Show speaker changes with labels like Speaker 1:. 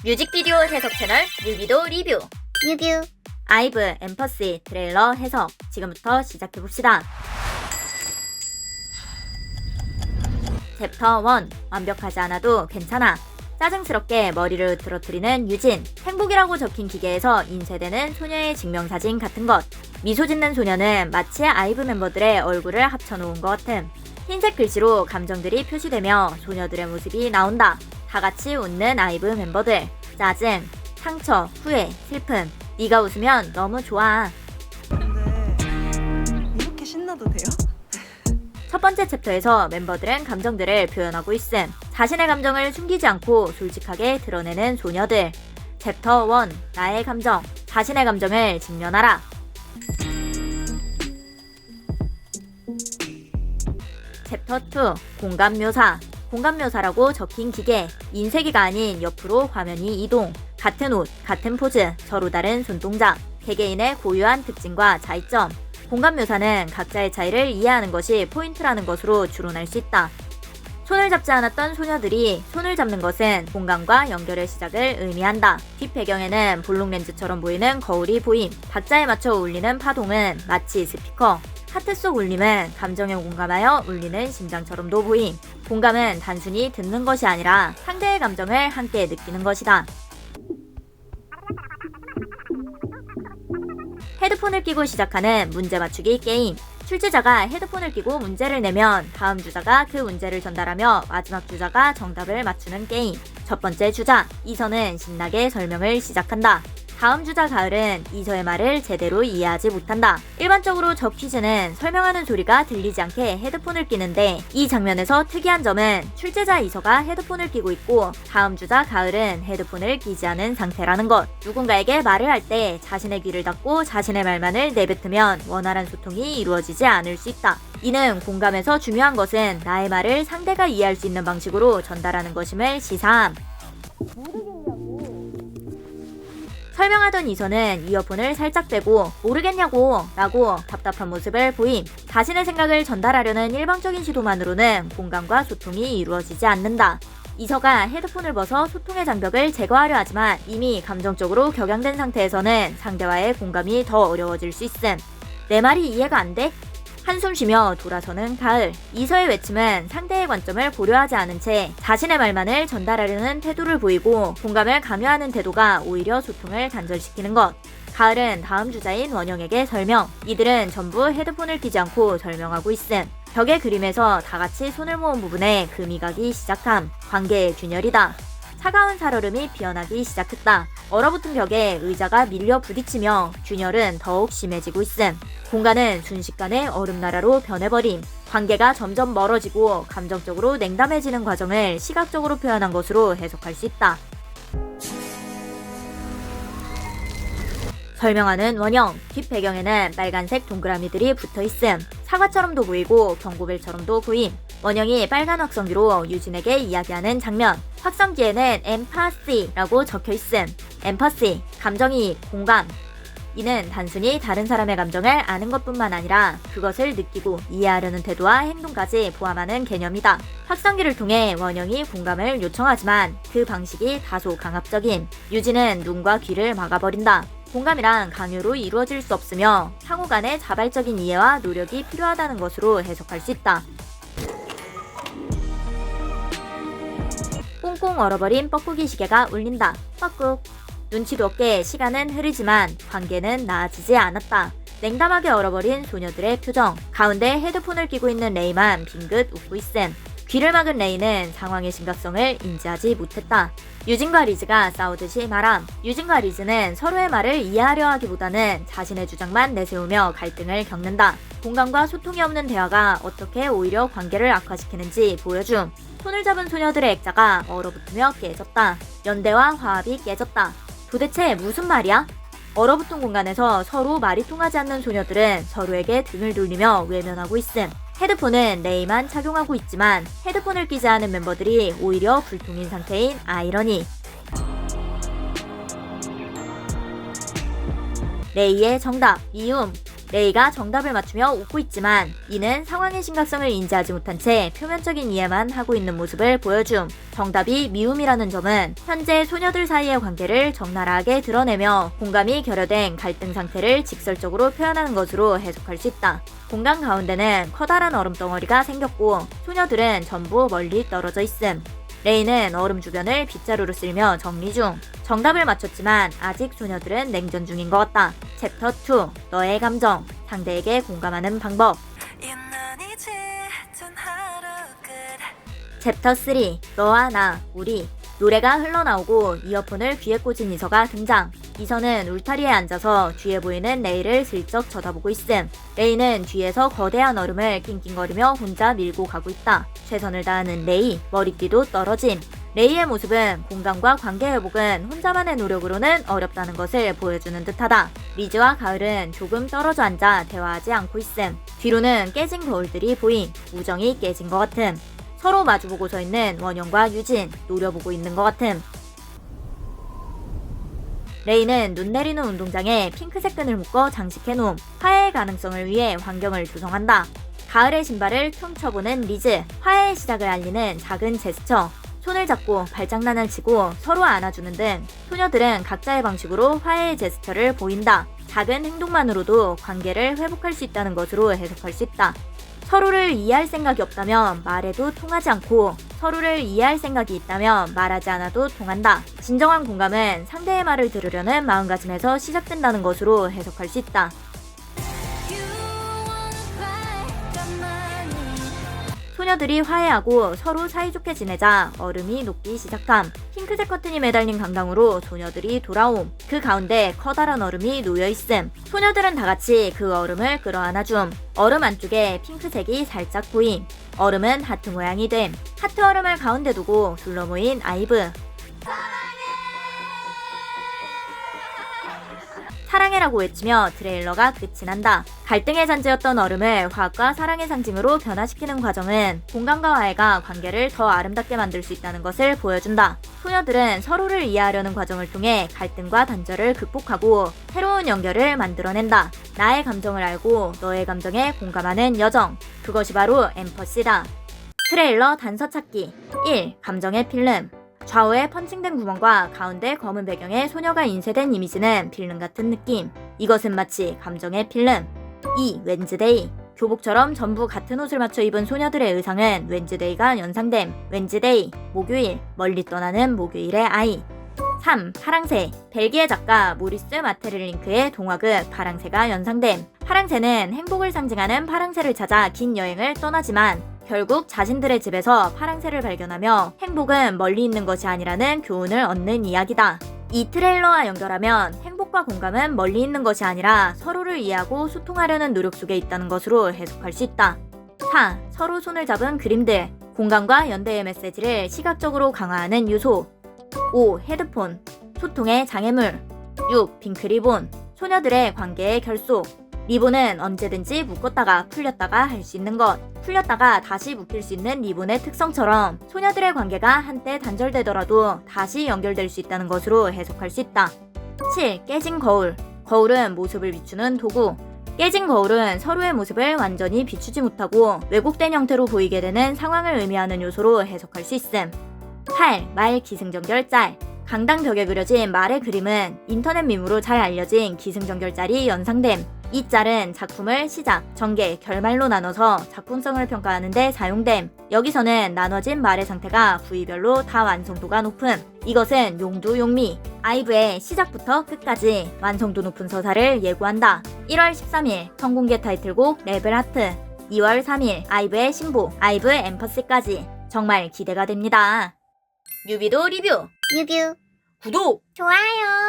Speaker 1: 뮤직비디오 해석 채널 뮤비도 리뷰
Speaker 2: 뮤뷰
Speaker 1: 아이브 엠퍼시 트레일러 해석 지금부터 시작해봅시다. 챕터 1 완벽하지 않아도 괜찮아. 짜증스럽게 머리를 으트러뜨리는 유진. 행복이라고 적힌 기계에서 인쇄되는 소녀의 증명사진 같은 것. 미소 짓는 소녀는 마치 아이브 멤버들의 얼굴을 합쳐놓은 것 같음. 흰색 글씨로 감정들이 표시되며 소녀들의 모습이 나온다. 다같이 웃는 아이브 멤버들. 짜증, 상처, 후회, 슬픔. 네가 웃으면 너무 좋아.
Speaker 3: 근데 이렇게 신나도 돼요?
Speaker 1: 첫 번째 챕터에서 멤버들은 감정들을 표현하고 있음. 자신의 감정을 숨기지 않고 솔직하게 드러내는 소녀들. 챕터 1 나의 감정. 자신의 감정을 직면하라. 챕터 2 공감 묘사. 공감 묘사라고 적힌 기계. 인쇄기가 아닌 옆으로 화면이 이동. 같은 옷, 같은 포즈, 서로 다른 손동작. 개개인의 고유한 특징과 차이점. 공감 묘사는 각자의 차이를 이해하는 것이 포인트라는 것으로 추론할 수 있다. 손을 잡지 않았던 소녀들이 손을 잡는 것은 공감과 연결의 시작을 의미한다. 뒷배경에는 볼록 렌즈처럼 보이는 거울이 보임. 박자에 맞춰 울리는 파동은 마치 스피커. 하트 속 울림은 감정에 공감하여 울리는 심장처럼도 보임. 공감은 단순히 듣는 것이 아니라 상대의 감정을 함께 느끼는 것이다. 헤드폰을 끼고 시작하는 문제 맞추기 게임. 출제자가 헤드폰을 끼고 문제를 내면 다음 주자가 그 문제를 전달하며 마지막 주자가 정답을 맞추는 게임. 첫 번째 주자 이서는 신나게 설명을 시작한다. 다음 주자 가을은 이서의 말을 제대로 이해하지 못한다. 일반적으로 저 퀴즈는 설명하는 소리가 들리지 않게 헤드폰을 끼는데 이 장면에서 특이한 점은 출제자 이서가 헤드폰을 끼고 있고 다음 주자 가을은 헤드폰을 끼지 않은 상태라는 것. 누군가에게 말을 할 때 자신의 귀를 닫고 자신의 말만을 내뱉으면 원활한 소통이 이루어지지 않을 수 있다. 이는 공감에서 중요한 것은 나의 말을 상대가 이해할 수 있는 방식으로 전달하는 것임을 시사함. 설명하던 이서는 이어폰을 살짝 빼고 모르겠냐고 라고 답답한 모습을 보임. 자신의 생각을 전달하려는 일방적인 시도만으로는 공감과 소통이 이루어지지 않는다. 이서가 헤드폰을 벗어 소통의 장벽을 제거하려 하지만 이미 감정적으로 격양된 상태에서는 상대와의 공감이 더 어려워질 수 있음. 내 말이 이해가 안 돼? 한숨 쉬며 돌아서는 가을. 이서의 외침은 상대의 관점을 고려하지 않은 채 자신의 말만을 전달하려는 태도를 보이고 공감을 강요하는 태도가 오히려 소통을 단절시키는 것. 가을은 다음 주자인 원영에게 설명. 이들은 전부 헤드폰을 끼지 않고 설명하고 있음. 벽의 그림에서 다같이 손을 모은 부분에 금이 가기 시작함. 관계의 균열이다. 차가운 살얼음이 피어나기 시작했다. 얼어붙은 벽에 의자가 밀려 부딪히며 균열은 더욱 심해지고 있음. 공간은 순식간에 얼음나라로 변해버림. 관계가 점점 멀어지고 감정적으로 냉담해지는 과정을 시각적으로 표현한 것으로 해석할 수 있다. 설명하는 원형. 뒷배경에는 빨간색 동그라미들이 붙어있음. 사과처럼도 보이고 경고벨처럼도 보임. 원형이 빨간 확성기로 유진에게 이야기하는 장면. 확성기에는 엠파시라고 적혀있음. 엠퍼시, 감정이입, 공감. 이는 단순히 다른 사람의 감정을 아는 것뿐만 아니라 그것을 느끼고 이해하려는 태도와 행동까지 포함하는 개념이다. 확성기를 통해 원형이 공감을 요청하지만 그 방식이 다소 강압적임. 유진은 눈과 귀를 막아버린다. 공감이란 강요로 이루어질 수 없으며 상호 간의 자발적인 이해와 노력이 필요하다는 것으로 해석할 수 있다. 꽁꽁 얼어버린 뻐꾸기 시계가 울린다. 뻐꾹. 눈치도 없게 시간은 흐르지만 관계는 나아지지 않았다. 냉담하게 얼어버린 소녀들의 표정. 가운데 헤드폰을 끼고 있는 레이만 빙긋 웃고 있음. 귀를 막은 레이는 상황의 심각성을 인지하지 못했다. 유진과 리즈가 싸우듯이 말함. 유진과 리즈는 서로의 말을 이해하려 하기보다는 자신의 주장만 내세우며 갈등을 겪는다. 공감과 소통이 없는 대화가 어떻게 오히려 관계를 악화시키는지 보여줌. 손을 잡은 소녀들의 액자가 얼어붙으며 깨졌다. 연대와 화합이 깨졌다. 도대체 무슨 말이야? 얼어붙은 공간에서 서로 말이 통하지 않는 소녀들은 서로에게 등을 돌리며 외면하고 있음. 헤드폰은 레이만 착용하고 있지만 헤드폰을 끼지 않은 멤버들이 오히려 불통인 상태인 아이러니. 레이의 정답, 미움. 레이가 정답을 맞추며 웃고 있지만 이는 상황의 심각성을 인지하지 못한 채 표면적인 이해만 하고 있는 모습을 보여줌. 정답이 미움이라는 점은 현재 소녀들 사이의 관계를 적나라하게 드러내며 공감이 결여된 갈등 상태를 직설적으로 표현하는 것으로 해석할 수 있다. 공간 가운데는 커다란 얼음 덩어리가 생겼고 소녀들은 전부 멀리 떨어져 있음. 레이는 얼음 주변을 빗자루로 쓸며 정리 중. 정답을 맞췄지만 아직 소녀들은 냉전 중인 것 같다. 챕터 2. 너의 감정. 상대에게 공감하는 방법. 챕터 3. 너와 나, 우리. 노래가 흘러나오고 이어폰을 귀에 꽂은 이서가 등장. 이서는 울타리에 앉아서 뒤에 보이는 레이를 슬쩍 쳐다보고 있음. 레이는 뒤에서 거대한 얼음을 낑낑거리며 혼자 밀고 가고 있다. 최선을 다하는 레이, 머리띠도 떨어짐. 레이의 모습은 공감과 관계 회복은 혼자만의 노력으로는 어렵다는 것을 보여주는 듯하다. 리즈와 가을은 조금 떨어져 앉아 대화하지 않고 있음. 뒤로는 깨진 거울들이 보임. 우정이 깨진 것 같음. 서로 마주보고 서 있는 원영과 유진, 노려보고 있는 것 같음. 레이는 눈 내리는 운동장에 핑크색 끈을 묶어 장식해놓음. 화해의 가능성을 위해 환경을 조성한다. 가을의 신발을 퉁쳐보는 리즈, 화해의 시작을 알리는 작은 제스처. 손을 잡고 발장난을 치고 서로 안아주는 등 소녀들은 각자의 방식으로 화해의 제스처를 보인다. 작은 행동만으로도 관계를 회복할 수 있다는 것으로 해석할 수 있다. 서로를 이해할 생각이 없다면 말해도 통하지 않고 서로를 이해할 생각이 있다면 말하지 않아도 통한다. 진정한 공감은 상대의 말을 들으려는 마음가짐에서 시작된다는 것으로 해석할 수 있다. 소녀들이 화해하고 서로 사이좋게 지내자 얼음이 녹기 시작함. 핑크색 커튼이 매달린 강당으로 소녀들이 돌아옴. 그 가운데 커다란 얼음이 놓여있음. 소녀들은 다같이 그 얼음을 끌어안아줌. 얼음 안쪽에 핑크색이 살짝 보임. 얼음은 하트 모양이 됨. 하트 얼음을 가운데 두고 둘러 모인 아이브. 사랑해라고 외치며 트레일러가 끝이 난다. 갈등의 잔재였던 얼음을 화학과 사랑의 상징으로 변화시키는 과정은 공감과 화해가 관계를 더 아름답게 만들 수 있다는 것을 보여준다. 소녀들은 서로를 이해하려는 과정을 통해 갈등과 단절을 극복하고 새로운 연결을 만들어낸다. 나의 감정을 알고 너의 감정에 공감하는 여정. 그것이 바로 엠퍼시다. 트레일러 단서 찾기. 1. 감정의 필름. 좌우에 펀칭된 구멍과 가운데 검은 배경에 소녀가 인쇄된 이미지는 필름 같은 느낌. 이것은 마치 감정의 필름. 2. 웬즈데이. 교복처럼 전부 같은 옷을 맞춰 입은 소녀들의 의상은 웬즈데이가 연상됨. 웬즈데이. 목요일. 멀리 떠나는 목요일의 아이. 3. 파랑새. 벨기에 작가 모리스 마테를링크의 동화극 파랑새가 연상됨. 파랑새는 행복을 상징하는 파랑새를 찾아 긴 여행을 떠나지만 결국 자신들의 집에서 파랑새를 발견하며 행복은 멀리 있는 것이 아니라는 교훈을 얻는 이야기다. 이 트레일러와 연결하면 행복과 공감은 멀리 있는 것이 아니라 서로를 이해하고 소통하려는 노력 속에 있다는 것으로 해석할 수 있다. 4. 서로 손을 잡은 그림들. 공감과 연대의 메시지를 시각적으로 강화하는 요소. 5. 헤드폰. 소통의 장애물. 6. 핑크 리본. 소녀들의 관계의 결속. 리본은 언제든지 묶었다가 풀렸다가 할 수 있는 것. 풀렸다가 다시 묶일 수 있는 리본의 특성처럼 소녀들의 관계가 한때 단절되더라도 다시 연결될 수 있다는 것으로 해석할 수 있다. 7. 깨진 거울. 거울은 모습을 비추는 도구. 깨진 거울은 서로의 모습을 완전히 비추지 못하고 왜곡된 형태로 보이게 되는 상황을 의미하는 요소로 해석할 수 있음. 8. 말 기승전결 짤. 강당 벽에 그려진 말의 그림은 인터넷 밈으로 잘 알려진 기승전결 짤이 연상됨. 이 짤은 작품을 시작, 전개, 결말로 나눠서 작품성을 평가하는 데 사용됨. 여기서는 나눠진 말의 상태가 부위별로 다 완성도가 높음. 이것은 용두용미. 아이브의 시작부터 끝까지 완성도 높은 서사를 예고한다. 1월 13일 선공개 타이틀곡 랩을 하트. 2월 3일 아이브의 신보, 아이브 엠퍼시까지. 정말 기대가 됩니다. 뮤비도 리뷰,
Speaker 2: 뮤뷰
Speaker 1: 구독!
Speaker 2: 좋아요.